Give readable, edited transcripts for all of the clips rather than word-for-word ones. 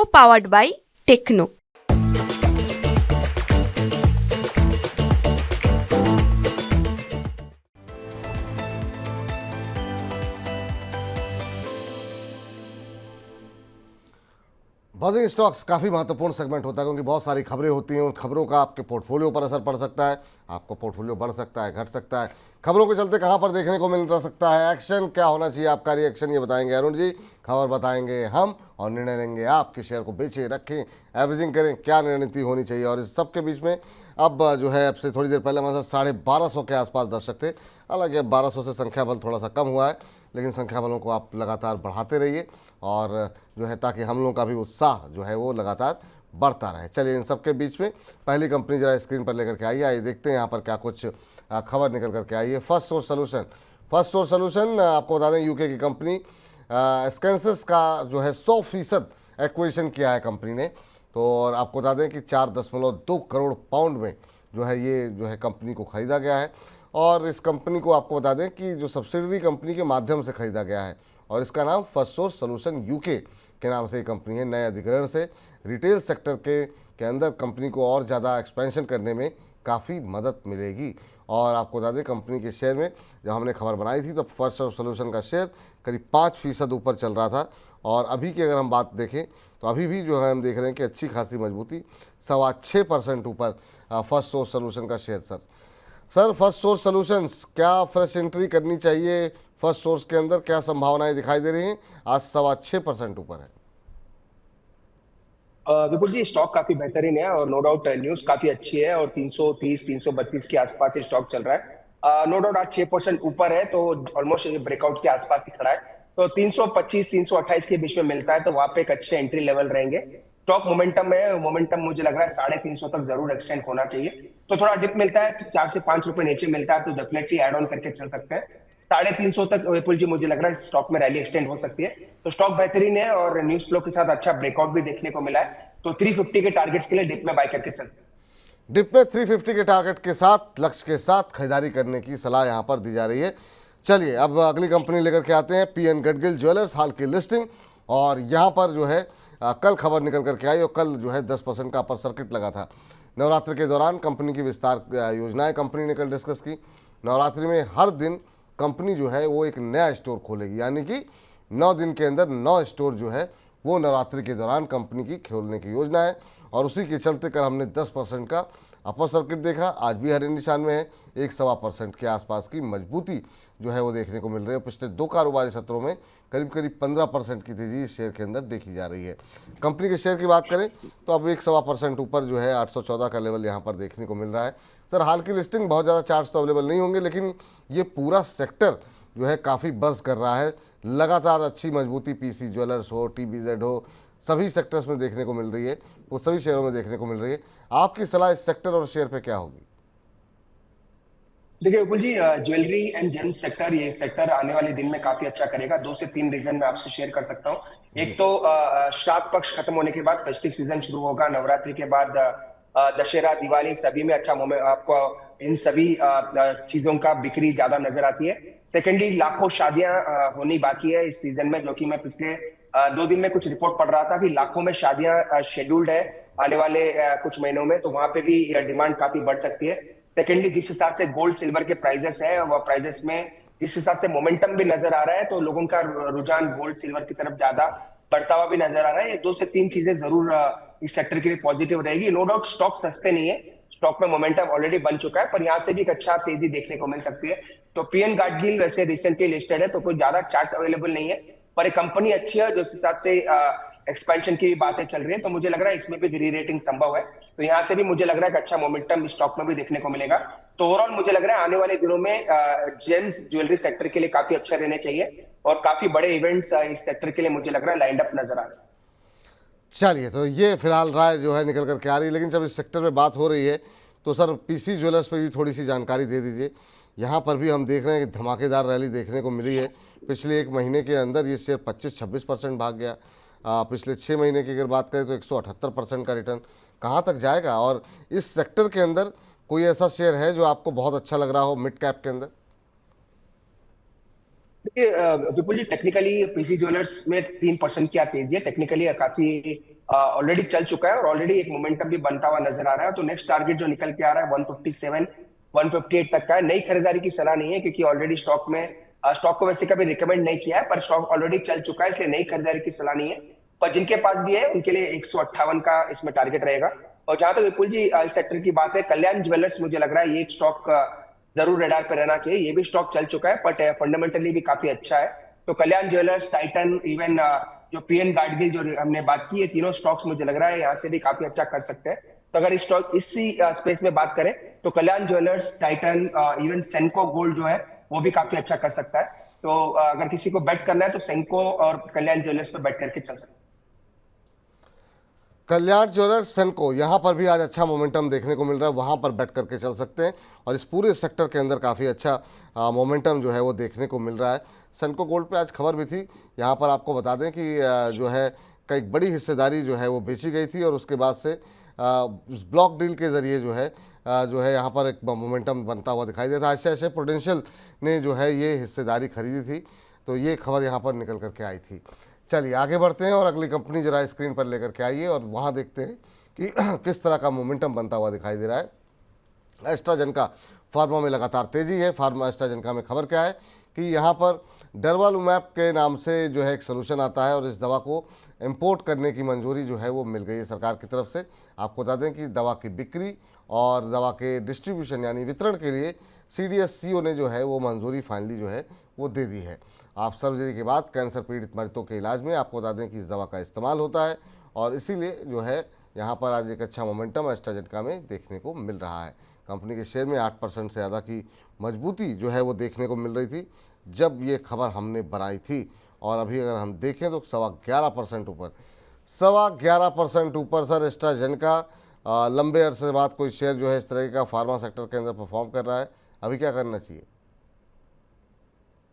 co-powered by Techno। Buzzing stocks काफ़ी महत्वपूर्ण segment होता है क्योंकि बहुत सारी खबरें होती हैं। उन खबरों का आपके पोर्टफोलियो पर असर पड़ सकता है, आपका पोर्टफोलियो बढ़ सकता है, घट सकता है। खबरों के चलते कहां पर देखने को मिल सकता है एक्शन, क्या होना चाहिए आपका रिएक्शन, ये बताएंगे अरुण जी। खबर बताएंगे हम और निर्णय लेंगे आपके शेयर को बेचें, रखें, एवरेजिंग करें, क्या रणनीति होनी चाहिए। और इस सब के बीच में अब जो है अब से थोड़ी देर पहले हमारे साथ 1250 के आसपास दर्शक थे। हालांकि अब 1200 से संख्या बल थोड़ा सा कम हुआ है, लेकिन संख्या बलों को आप लगातार बढ़ाते रहिए और जो है ताकि हम लोगों का भी उत्साह जो है वो लगातार बढ़ता रहे। चलिए इन सब के बीच में पहली कंपनी जरा स्क्रीन पर लेकर के आइए देखते हैं यहाँ पर क्या कुछ खबर निकल करके आई है। फर्स्ट सोर्स सोल्यूशन आपको बता दें यूके की कंपनी स्कैंसस का जो है 100% एक्विजिशन किया है कंपनी ने। तो और आपको बता दें कि 4.2 करोड़ पाउंड में जो है ये जो है कंपनी को ख़रीदा गया है। और इस कंपनी को आपको बता दें कि जो सब्सिडरी कंपनी के माध्यम से ख़रीदा गया है और इसका नाम फर्स्ट सोर्स सोल्यूशन यूके के नाम से ये कंपनी है। नए अधिग्रहण से रिटेल सेक्टर के अंदर कंपनी को और ज़्यादा एक्सपेंशन करने में काफ़ी मदद मिलेगी। और आपको बता दें कंपनी के शेयर में जब हमने खबर बनाई थी तो फर्स्ट सोर्स सोल्यूशन का शेयर करीब 5% ऊपर चल रहा था। और अभी की अगर हम बात देखें तो अभी भी जो है हम देख रहे हैं कि अच्छी खासी मजबूती 6.25% ऊपर फर्स्ट सोर्स सोल्यूशन का share. Sir first source solutions क्या फ्रेश एंट्री करनी चाहिए? फर्स्ट सोर्स के अंदर क्या संभावनाएं दिखाई दे रही हैं? आज 6.25% ऊपर है। विपुल जी, स्टॉक काफी बेहतरीन है और नो डाउट न्यूज काफी अच्छी है और 330 332 के आसपास ही स्टॉक चल रहा है। नो डाउट आज 6% ऊपर है तो ऑलमोस्ट ब्रेकआउट के आसपास ही खड़ा है। तो 325 328 के बीच में मिलता है तो वहां पे एक अच्छे एंट्री लेवल रहेंगे। स्टॉक मोमेंटम है, मोमेंटम मुझे लग रहा है 350 तक जरूर एक्सटेंड होना चाहिए। तो थोड़ा डिप मिलता है 4 से 5 रुपए नीचे मिलता है तो डेफिनेटली एड ऑन करके चल सकते हैं। 350 तक विपुल जी मुझे लग रहा है स्टॉक में रैली एक्सटेंड हो सकती है। तो स्टॉक बेहतरीन है और न्यूज फ्लो के साथ अच्छा ब्रेकआउट भी देखने को मिला है। तो 350 के टारगेट्स के लिए डिप में बाय करके चल सकते हैं। डिप में 350 के टारगेट के साथ लक्ष्य के साथ खरीदारी करने की सलाह यहाँ पर दी जा रही है। चलिए अब अगली कंपनी लेकर के आते हैं पीएन गडगिल ज्वेलर्स, हाल की लिस्टिंग। और यहाँ पर जो है कल खबर निकल करके आई और कल जो है 10% का अपर सर्किट लगा था। नवरात्रि के दौरान कंपनी की विस्तार योजनाएं कंपनी ने कल डिस्कस की। नवरात्रि में हर दिन कंपनी जो है वो एक नया स्टोर खोलेगी, यानी कि 9 दिन के अंदर 9 स्टोर जो है वो नवरात्रि के दौरान कंपनी की खोलने की योजना है। और उसी के चलते कल हमने 10% का अपर सर्किट देखा। आज भी हरे निशान में है, 1.25% के आसपास की मजबूती जो है वो देखने को मिल रही है। पिछले 2 कारोबारी सत्रों में करीब करीब 15% की तेजी शेयर के अंदर देखी जा रही है। कंपनी के शेयर की बात करें तो अब 1.25% ऊपर जो है 814 का लेवल यहाँ पर देखने को मिल रहा है। सर हाल की लिस्टिंग बहुत ज़्यादा चार्ट्स तो अवेलेबल नहीं होंगे, लेकिन ये पूरा सेक्टर जो है काफ़ी बज़ कर रहा है। लगातार अच्छी मजबूती पीसी ज्वेलर्स हो, टीबीजेड हो, सभी सेक्टर्स में देखने को मिल रही है, वो सभी शेयरों में देखने को मिल रही है। आपकी सलाह इस सेक्टर और शेयर पे क्या होगी? देखिए विपुल जी, ज्वेलरी एंड जेम्स सेक्टर, ये सेक्टर आने वाले दिन में काफी अच्छा करेगा। 2 से 3 रीजन मैं आपसे शेयर कर सकता हूँ। एक तो श्राद्ध पक्ष खत्म होने के बाद फेस्टिव सीजन शुरू होगा। नवरात्रि के बाद दशहरा, दिवाली, सभी में अच्छा मोमेंट आपको इन सभी चीजों का बिक्री ज्यादा नजर आती है। सेकेंडली लाखों शादियां होनी बाकी है इस सीजन में, जो कि मैं पिछले 2 दिन में कुछ रिपोर्ट पढ़ रहा था कि लाखों में शादियां शेड्यूल्ड है आने वाले कुछ महीनों में। तो वहां पे भी डिमांड काफी बढ़ सकती है। सेकेंडली जिस हिसाब से गोल्ड सिल्वर के प्राइजेस है, वह प्राइजेस में जिस हिसाब से मोमेंटम भी नजर आ रहा है, तो लोगों का रुझान गोल्ड सिल्वर की तरफ ज्यादा बढ़ता हुआ भी नजर आ रहा है। ये 2 से 3 चीजें जरूर इस सेक्टर के लिए पॉजिटिव रहेगी। नो डाउट स्टॉक सस्ते नहीं है, स्टॉक में मोमेंटम ऑलरेडी बन चुका है, पर यहाँ से भी एक अच्छा तेजी देखने को मिल सकती है। तो पीएन गाडगिल वैसे रिसेंटली लिस्टेड है तो कोई ज्यादा चार्ट अवेलेबल नहीं है, पर एक कंपनी अच्छी है जिस हिसाब से एक्सपेंशन की बातें चल रही है। तो मुझे लग रहा है इसमें भी री रेटिंग संभव है। तो यहाँ से भी मुझे लग रहा है कि अच्छा मोमेंटम स्टॉक में भी देखने को मिलेगा। तो ओवरऑल मुझे लग रहा है आने वाले दिनों में जेम्स ज्वेलरी सेक्टर के लिए काफी अच्छा रहने चाहिए और काफी बड़े इवेंट्स इस सेक्टर के लिए मुझे लग रहा है लाइंड अप नजर आ रहा है। चलिए तो ये फिलहाल राय जो है निकल करके आ रही है, लेकिन जब इस सेक्टर में बात हो रही है तो सर पीसी ज्वेलर्स पे भी थोड़ी सी जानकारी दे दीजिए। यहाँ पर भी हम देख रहे हैं कि धमाकेदार रैली देखने को मिली है। पिछले 1 महीने के अंदर ये शेयर 25-26% भाग गया। पिछले 6 महीने की अगर बात करें तो 178% का रिटर्न। कहाँ तक जाएगा? और इस सेक्टर के अंदर कोई ऐसा शेयर है जो आपको बहुत अच्छा लग रहा हो मिड कैप के अंदर? देखिए विपुल जी, टेक्निकली पीसी ज्वेलर्स में 3% की तेजी है। टेक्निकली काफी ऑलरेडी चल चुका है और ऑलरेडी एक मोमेंटम भी बनता हुआ नजर आ रहा है। तो नेक्स्ट टारगेट जो निकल के आ रहा है 157 158 तक का है। नई खरीदारी की सलाह नहीं है क्योंकि ऑलरेडी स्टॉक को वैसे कभी रिकमेंड नहीं किया है, पर स्टॉक ऑलरेडी चल चुका है, इसलिए नई खरीदारी की सलाह नहीं है। पर जिनके पास भी है उनके लिए 158 का इसमें टारगेट रहेगा। और जहां तक विपुल जी इस सेक्टर की बात है, कल्याण ज्वेलर्स मुझे लग रहा है ये एक स्टॉक जरूर रडार पे रहना चाहिए। ये भी स्टॉक चल चुका है बट फंडामेंटली भी काफी अच्छा है। तो कल्याण ज्वेलर्स, टाइटन, इवन जो पीएन गाडगिल जो हमने बात की है, तीनों स्टॉक्स मुझे लग रहा है यहाँ से भी काफी अच्छा कर सकते हैं। तो अगर इस स्टॉक इसी स्पेस में बात करें तो Kalyan Jewellers, Titan, even Senco Gold जो है वो भी काफी अच्छा कर सकता है। तो अगर किसी को बेट करना है तो सेंको और कल्याण ज्वेलर्स पे बेट करके चल सकते हैं। कल्याण ज्वेलर्स, सेनको, यहाँ पर भी आज अच्छा मोमेंटम देखने को मिल रहा है, वहाँ पर बैट करके चल सकते हैं। और इस पूरे सेक्टर के अंदर काफ़ी अच्छा मोमेंटम जो है वो देखने को मिल रहा है। सेनको गोल्ड पे आज खबर भी थी, यहाँ पर आपको बता दें कि जो है कई बड़ी हिस्सेदारी जो है वो बेची गई थी और उसके बाद से ब्लॉक डील के ज़रिए जो है यहाँ पर एक मोमेंटम बनता हुआ दिखाई देता है। ऐसे प्रूडेंशियल ने जो है ये हिस्सेदारी खरीदी थी, तो ये खबर यहाँ पर निकल करके आई थी। चलिए आगे बढ़ते हैं और अगली कंपनी जरा स्क्रीन पर लेकर के आइए और वहाँ देखते हैं कि किस तरह का मोमेंटम बनता हुआ दिखाई दे रहा है। एस्ट्राजेनेका फार्मा में लगातार तेज़ी है। फार्मा एस्ट्राजेनेका में खबर क्या है कि यहाँ पर डर्वालुमैब के नाम से जो है एक सोल्यूशन आता है और इस दवा को इंपोर्ट करने की मंजूरी जो है वो मिल गई है सरकार की तरफ से। आपको बता दें कि दवा की बिक्री और दवा के डिस्ट्रीब्यूशन यानी वितरण के लिए CDSCO ने जो है वो मंजूरी फाइनली जो है वो दे दी है। आप सर्जरी के बाद कैंसर पीड़ित मरीजों के इलाज में आपको बता दें कि इस दवा का इस्तेमाल होता है और इसीलिए जो है यहाँ पर आज एक अच्छा मोमेंटम एस्ट्राजेनेका में देखने को मिल रहा है। कंपनी के शेयर में 8% से ज़्यादा की मजबूती जो है वो देखने को मिल रही थी जब ये खबर हमने बनाई थी, और अभी अगर हम देखें तो 11.25% ऊपर, 11.25% ऊपर सर एस्ट्राजेनेका। लंबे अरसे बाद कोई शेयर जो है इस तरह का फार्मा सेक्टर के अंदर परफॉर्म कर रहा है, अभी क्या करना चाहिए?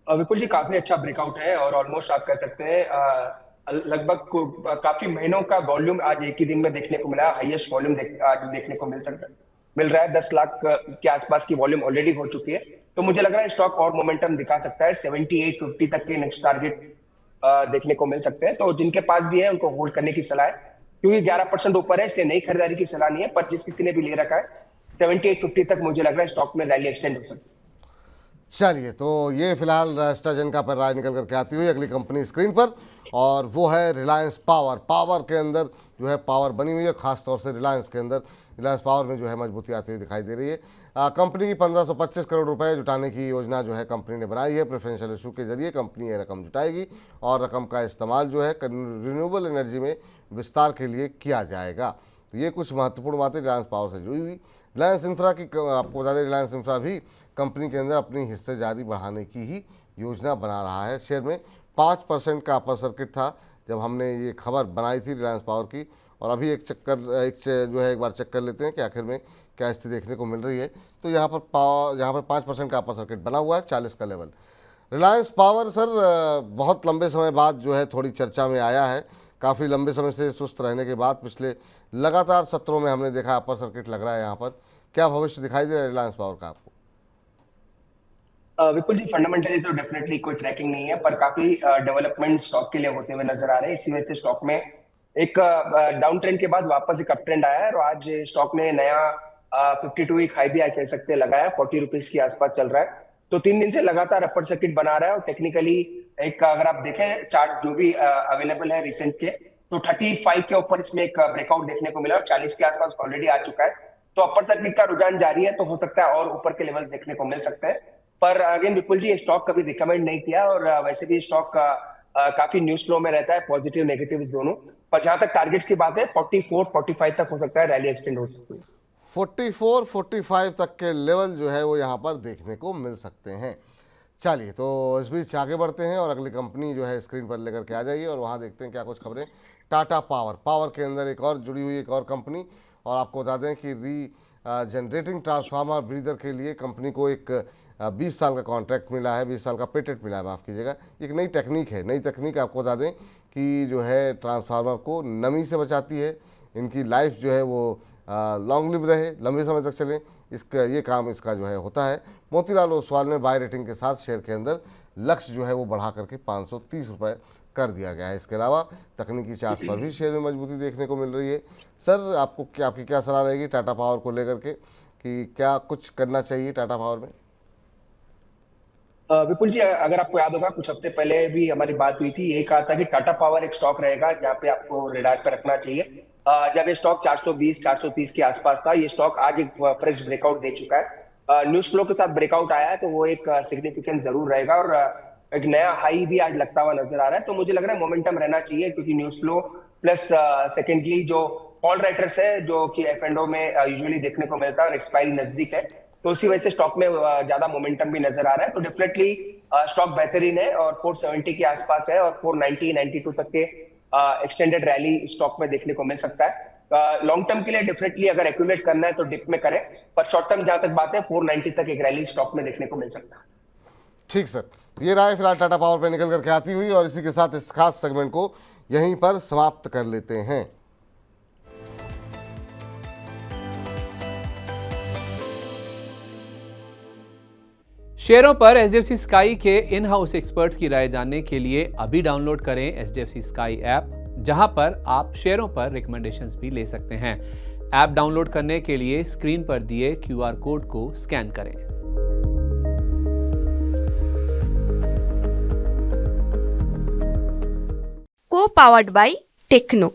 विपुल जी काफी अच्छा ब्रेकआउट है और ऑलमोस्ट आप कह सकते हैं लगभग काफी महीनों का वॉल्यूम आज एक ही दिन में देखने को मिला। हाईएस्ट वॉल्यूम आज देखने को मिल रहा है। 10 लाख के आसपास की वॉल्यूम ऑलरेडी हो चुकी है। तो मुझे लग रहा है स्टॉक और मोमेंटम दिखा सकता है। 78.50 तक के नेक्स्ट टारगेट देखने को मिल सकते हैं। तो जिनके पास भी है उनको होल्ड करने की सलाह है, क्योंकि 11% ऊपर है इसलिए नई खरीदारी की सलाह नहीं है। पर जिस किसी ने भी ले रखा है 78.50 तक मुझे लग रहा है स्टॉक में रैली एक्सटेंड हो सकती है। चलिए, तो ये फिलहाल एस्ट्राजेनेका पर राय निकल करके आती हुई अगली कंपनी स्क्रीन पर, और वो है रिलायंस पावर। पावर के अंदर जो है पावर बनी हुई है, खासतौर से रिलायंस के अंदर, रिलायंस पावर में जो है मजबूती आती हुई दिखाई दे रही है। कंपनी की 1525 करोड़ रुपए जुटाने की योजना जो है कंपनी ने बनाई है। प्रेफरेंशियल इशू के जरिए कंपनी ये रकम जुटाएगी और रकम का इस्तेमाल जो है रिन्यूएबल एनर्जी में विस्तार के लिए किया जाएगा। तो ये कुछ महत्वपूर्ण बातें रिलायंस पावर से जुड़ी हुई। रिलायंस इंफ्रा की आपको बता दें, रिलायंस इंफ्रा भी कंपनी के अंदर अपनी हिस्सेदारी बढ़ाने की ही योजना बना रहा है। शेयर में 5% का अपर सर्किट था जब हमने ये खबर बनाई थी रिलायंस पावर की, और अभी एक बार चेक कर लेते हैं कि आखिर में क्या स्थिति देखने को मिल रही है। तो यहाँ पर 5% का अपर सर्किट बना हुआ है, 40 का लेवल। रिलायंस पावर सर बहुत लंबे समय बाद जो है थोड़ी चर्चा में आया है। काफ़ी लंबे समय से सुस्त रहने के बाद पिछले लगातार सत्रों में हमने देखा अपर सर्किट लग रहा है यहाँ पर। क्या भविष्य दिखाई दे रहा है रिलायंस पावर का आपको? विपुल जी फंडामेंटली तो डेफिनेटली कोई ट्रैकिंग नहीं है, पर काफी डेवलपमेंट स्टॉक के लिए होते हुए नजर आ रहे हैं। इसी वजह से स्टॉक में एक डाउन ट्रेंड के बाद वापस एक अप ट्रेंड आया है और आज स्टॉक ने नया 52 वीक हाई भी कह सकते हैं लगाया, 40 रुपीज के आसपास चल रहा है। तो 3 दिन से लगातार अपर सर्किट बना रहा है और टेक्निकली एक अगर आप देखें चार्ट जो भी अवेलेबल है रिसेंट के, तो 35 के ऊपर इसमें एक ब्रेकआउट देखने को मिला और 40 के आसपास ऑलरेडी आ चुका है। तो अपर सर्किट का रुझान जारी है, तो हो सकता है और ऊपर के लेवल देखने को मिल सकते हैं। पर अगेन विपुल जी स्टॉक कभी रिकमेंड नहीं किया और वैसे भी स्टॉक काफी न्यूज फ्लो में रहता है, पॉजिटिव नेगेटिव दोनों। पर जहां तक टारगेट्स की बात है 44-45 तक हो सकता है रैली एक्सटेंड हो सकती है। 44-45 तक के लेवल जो है वो यहाँ पर देखने को मिल सकते हैं। चलिए, तो इस बीच आगे बढ़ते हैं और अगली कंपनी जो है स्क्रीन पर लेकर के आ जाइए और वहाँ देखते हैं क्या कुछ खबरें। टाटा पावर, पावर के अंदर एक और जुड़ी हुई एक और कंपनी, और आपको बता दें कि जनरेटिंग ट्रांसफार्मर ब्रीदर के लिए कंपनी को एक 20 साल का कॉन्ट्रैक्ट मिला है, 20 साल का पेटेंट मिला है, माफ़ कीजिएगा। एक नई टेक्निक है, नई तकनीक आपको बता दें कि जो है ट्रांसफार्मर को नमी से बचाती है, इनकी लाइफ जो है वो लॉन्ग लिव रहे, लंबे समय तक चले, इसका ये काम इसका जो है होता है। मोतीलाल ओसवाल ने बाय रेटिंग के साथ शेयर के अंदर लक्ष्य जो है वो बढ़ा करके 530 रुपये कर दिया गया है। इसके अलावा तकनीकी चार्ट्स पर भी शेयर में मजबूती देखने को मिल रही है। सर, आपकी क्या सलाह रहेगी टाटा पावर को लेकर के कि क्या कुछ करना चाहिए टाटा पावर में? विपुल जी, अगर आपको याद होगा कुछ हफ्ते पहले भी हमारी बात हुई थी, ये कहा था कि टाटा पावर एक स्टॉक रहेगा जहाँ पे आपको रेडार पे रखना चाहिए। जब ये स्टॉक 420 430 के आसपास था, ये स्टॉक आज एक फ्रेश ब्रेकआउट दे चुका है। न्यूज फ्लो के साथ ब्रेकआउट आया है तो वो एक सिग्निफिकेंट जरूर रहेगा और एक नया हाई भी आज लगता हुआ नजर आ रहा है। तो मुझे लग रहा है मोमेंटम रहना चाहिए, क्योंकि न्यूज फ्लो प्लस सेकेंडली जो कॉल राइटर्स है जो कि F&O में यूजुअली देखने को मिलता है और एक्सपायरी नजदीक है, तो उसी वजह से स्टॉक में ज्यादा मोमेंटम भी नजर आ रहा है। तो डेफिनेटली स्टॉक बेहतरीन है और 470 के आसपास है और 490 92 तक के एक्सटेंडेड रैली स्टॉक में देखने को मिल सकता है। लॉन्ग टर्म के लिए डेफिनेटली अगर एक्यूमुलेट करना है तो डिप में करें, पर शॉर्ट टर्म जहां तक बात है 490 तक एक रैली स्टॉक में देखने को मिल सकता है। ठीक सर, ये राय फिलहाल टाटा पावर पे निकल करके आती हुई और इसी के साथ इस खास सेगमेंट को यहीं पर समाप्त कर लेते हैं। शेयरों पर एचडीएफसी स्काई के इन हाउस एक्सपर्ट्स की राय जानने के लिए अभी डाउनलोड करें एचडीएफसी स्काई ऐप, जहां पर आप शेयरों पर रिकमेंडेशंस भी ले सकते हैं। ऐप डाउनलोड करने के लिए स्क्रीन पर दिए क्यूआर कोड को स्कैन करें। को पावर्ड बाय टेक्नो।